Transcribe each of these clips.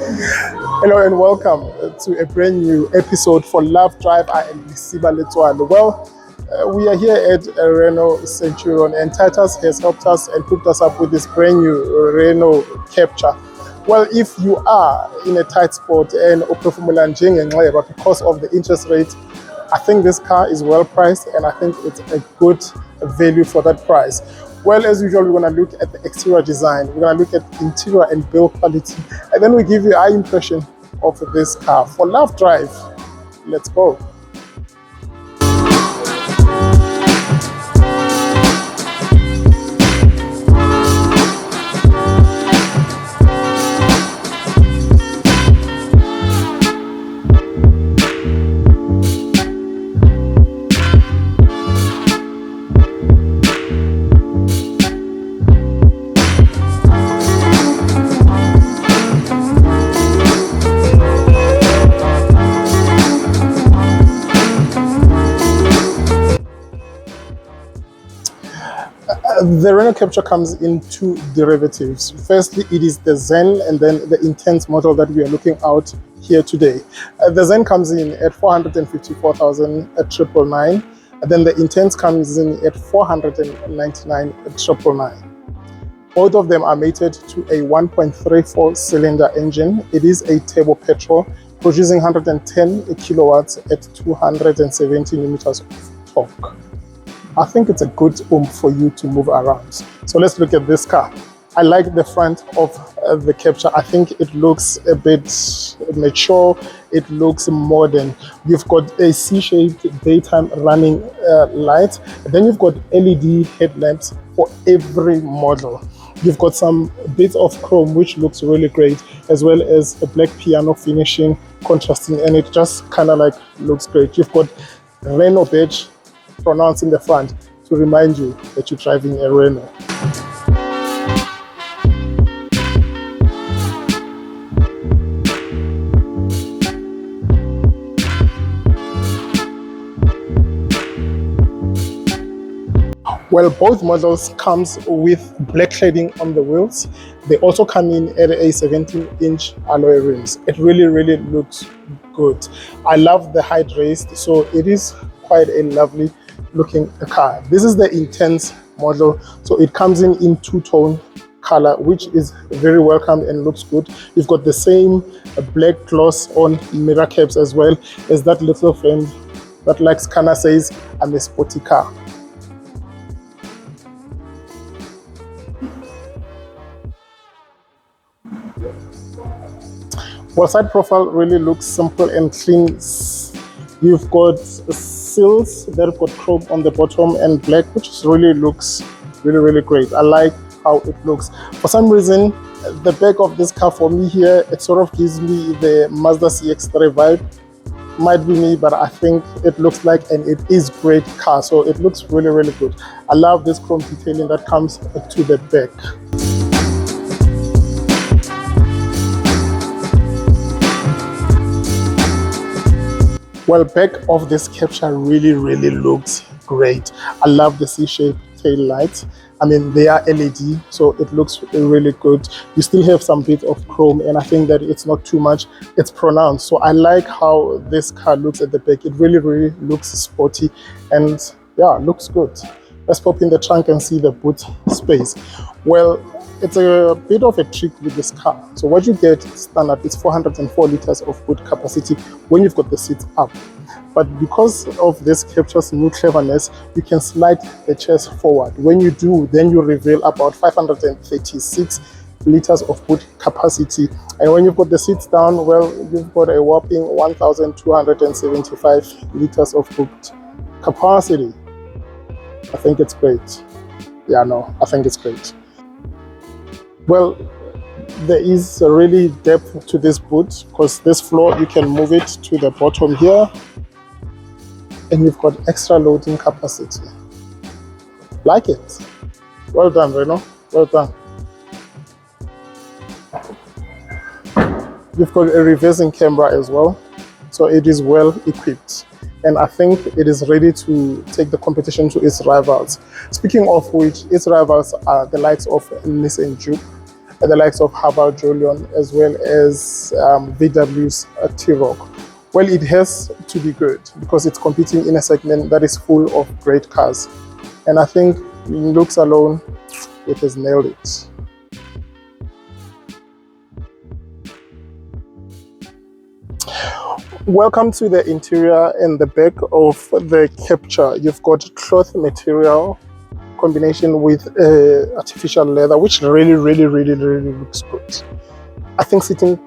Hello and welcome to a brand new episode for Love Drive. I am Lisiba Letwalo. Well, we are here at Renault Centurion, and Titus has helped us and hooked us up with this brand new Renault Captur. Well, if you are in a tight spot and but because of the interest rate, I think this car is well priced and I think it's a good value for that price. Well, as usual, we're going to look at the exterior design, we're going to look at interior and build quality, and then we give you our impression of this car. For Love Drive, let's go. The Renault Captur comes in two derivatives. Firstly, it is the Zen and then the Intens model that we are looking out here today. The Zen comes in at 454,999, and then the Intens comes in at 499,999. Both of them are mated to a 1.34 cylinder engine. It is a Turbo Petrol producing 110 kilowatts at 270 newtons of torque. I think it's a good for you to move around. So let's look at this car. I like the front of the Captur. I think it looks a bit mature. It looks modern. You've got a C-shaped daytime running light. Then you've got LED headlamps for every model. You've got some bits of chrome which looks really great, as well as a black piano finishing, contrasting, and it just kind of like looks great. You've got Renault badge pronounced in the front to remind you that you're driving a Renault. Well, both models comes with black cladding on the wheels. They also come in at a 17-inch alloy rims. It really looks good. I love the height raised, so it is quite a lovely looking car. This is the Intens model, so it comes in two-tone color, which is very welcome and looks good. You've got the same black gloss on mirror caps, as well as that little frame that like kind of says I'm a sporty car. Well, side profile really looks simple and clean. You've got seals that have got chrome on the bottom and black, which really looks really great. I like how it looks. For some reason, the back of this car for me here, it sort of gives me the Mazda CX-3 vibe. Might be me, but I think it looks like, and it is great car, so it looks really good. I love this chrome detailing that comes to the back. Well, back of this Captur really looks great. I love the C-shaped tail lights. I mean, they are LED, so it looks really good. You still have some bit of chrome, and I think that it's not too much. It's pronounced, so I like how this car looks at the back. It really looks sporty, and yeah, looks good. Let's pop in the trunk and see the boot space. Well, it's a bit of a trick with this car. So what you get standard is 404 liters of boot capacity when you've got the seats up. But because of this Captur's new cleverness, you can slide the chairs forward. When you do, then you reveal about 536 liters of boot capacity. And when you've got the seats down, well, you've got a whopping 1,275 liters of boot capacity. I think it's great. Yeah, no, I think it's great. Well, there is a really depth to this boot, because this floor, you can move it to the bottom here, and you've got extra loading capacity. Like it. Well done, Renault. Well done. You've got a reversing camera as well, so it is well equipped. And I think it is ready to take the competition to its rivals. Speaking of which, its rivals are the likes of Nissan Juke. the likes of Highveld, Jolion, as well as VW's T Roc. Well, it has to be good because it's competing in a segment that is full of great cars. And I think in looks alone, it has nailed it. Welcome to the interior and the back of the Captur. You've got cloth material combination with artificial leather, which really looks good. I think sitting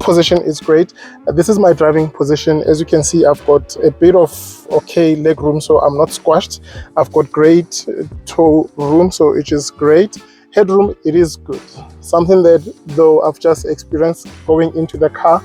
position is great. This is my driving position. As you can see, I've got a bit of okay leg room, so I'm not squashed. I've got great toe room, so it is great. Headroom, it is good. Something that though I've just experienced going into the car,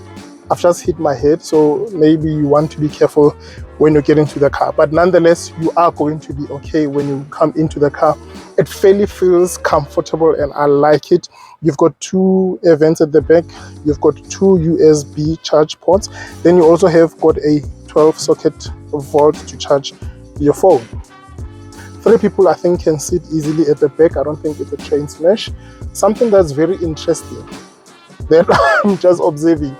I've just hit my head, so maybe you want to be careful when you get into the car, but nonetheless you are going to be okay when you come into the car. It fairly feels comfortable and I like it. You've got two vents at the back, you've got two USB charge ports, then you also have got a 12 socket volt to charge your phone. 3 people I think can sit easily at the back. I don't think it's a train smash. Something that's very interesting that I'm just observing,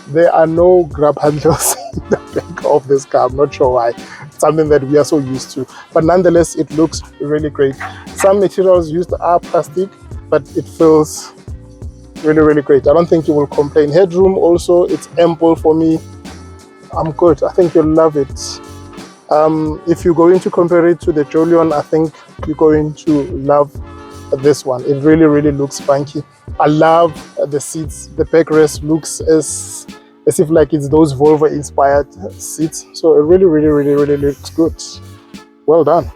there are no grab handles in the back of this car. I'm not sure why. It's something that we are so used to, but nonetheless it looks really great. Some materials used are plastic, but it feels really great. I don't think you will complain. Headroom also, it's ample for me. I'm good. I think you'll love it. If you're going to compare it to the Jolion, I think you're going to love this one. It really looks funky. I love the seats. The backrest looks as if like it's those Volvo inspired seats. So it really looks good. Well done.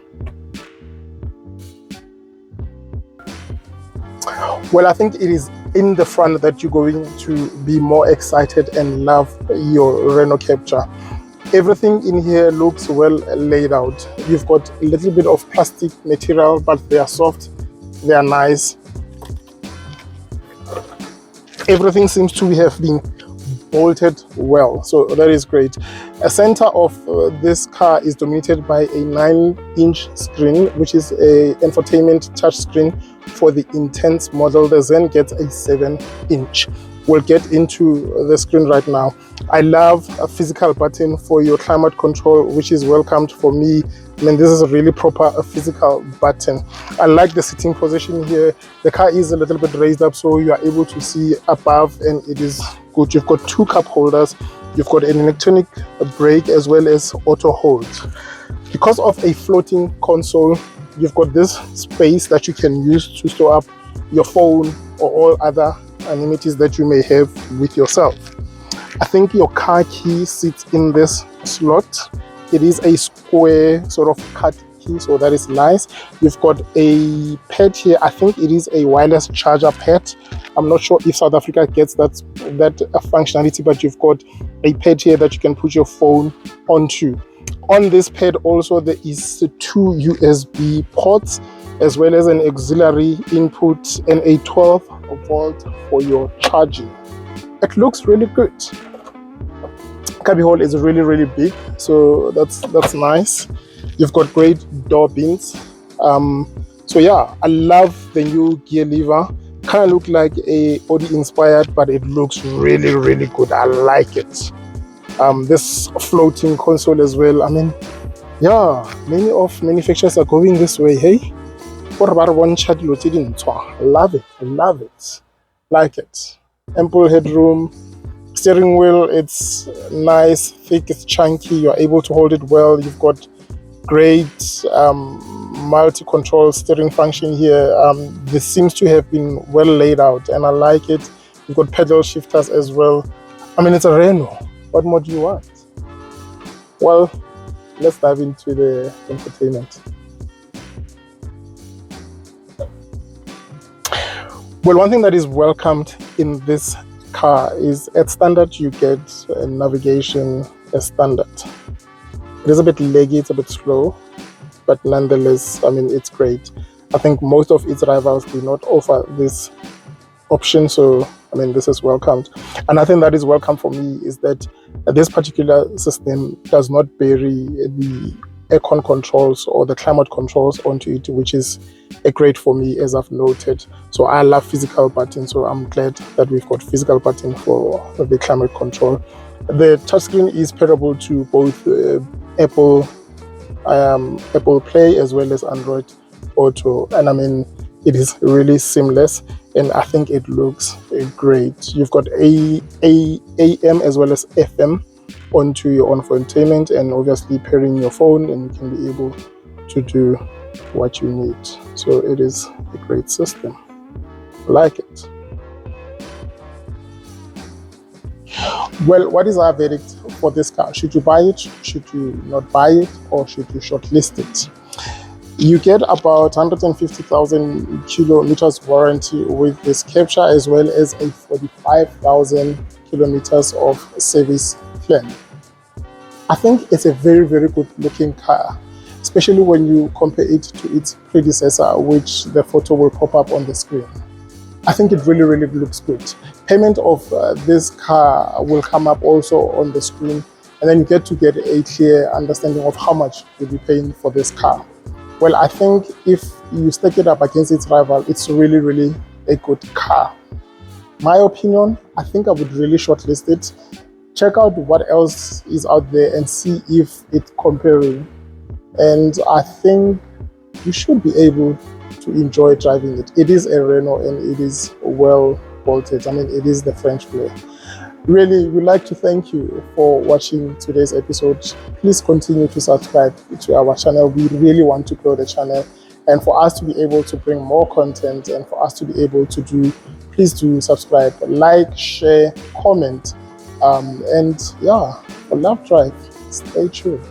Well, I think it is in the front that you're going to be more excited and love your Renault Captur. Everything in here looks well laid out. You've got a little bit of plastic material, but they are soft, they are nice. Everything seems to have been bolted well, so that is great. A center of this car is dominated by a 9-inch screen, which is a infotainment touch screen. For the Intens model, the Zen gets a 7-inch. We'll get into the screen right now. I love a physical button for your climate control, which is welcomed for me. I mean, this is a really proper physical button. I like the sitting position here. The car is a little bit raised up, so you are able to see above, and it is good. You've got 2 cup holders. You've got an electronic brake as well as auto hold. Because of a floating console, you've got this space that you can use to store up your phone or all other amenities that you may have with yourself. I think your car key sits in this slot. It is a square sort of cut key, so that is nice. You've got a pad here. I think it is a wireless charger pad. I'm not sure if South Africa gets that functionality, but you've got a pad here that you can put your phone onto. On this pad also there is 2 USB ports as well as an auxiliary input and a 12 volt for your charging. It looks really good. Cubby hole is really big, so that's nice. You've got great door bins. So yeah, I love the new gear lever. Kind of look like a Audi inspired, but it looks really good. I like it. This floating console as well. I mean, yeah, many of manufacturers are going this way. Hey, love it, like it. Ample headroom. Steering wheel, it's nice, thick, it's chunky. You're able to hold it well. You've got great multi-control steering function here. This seems to have been well laid out and I like it. You've got pedal shifters as well. I mean, it's a Renault. What more do you want? Well, let's dive into the infotainment. Well, one thing that is welcomed in this car is at standard you get navigation as standard. It is a bit laggy, it's a bit slow, but nonetheless, I mean, it's great. I think most of its rivals do not offer this option, so I mean, this is welcomed. And I think that is welcome for me is that this particular system does not bury the aircon controls or the climate controls onto it, which is a great for me, as I've noted. So I love physical buttons, so I'm glad that we've got physical button for the climate control. The touchscreen is pairable to both Apple Play as well as Android Auto, and I mean, it is really seamless, and I think it looks great. You've got AM as well as FM onto your infotainment, and obviously pairing your phone, and you can be able to do what you need. So it is a great system. I like it. Well, what is our verdict for this car? Should you buy it? Should you not buy it? Or should you shortlist it? You get about 150,000 kilometers warranty with this Captur, as well as a 45,000 kilometers of service plan. I think it's a very, very good looking car, especially when you compare it to its predecessor, which the photo will pop up on the screen. I think it really, really looks good. Payment of this car will come up also on the screen, and then you get to get a clear understanding of how much you'll be paying for this car. Well, I think if you stack it up against its rival, it's really, really a good car. My opinion, I think I would really shortlist it. Check out what else is out there and see if it's comparing. And I think you should be able to enjoy driving it. It is a Renault and it is well bolted. I mean, it is the French play. Really, we'd like to thank you for watching today's episode. Please continue to subscribe to our channel. We really want to grow the channel, and for us to be able to bring more content and for us to be able to do, please do subscribe, like, share, comment, and yeah, for Love Drive, stay tuned.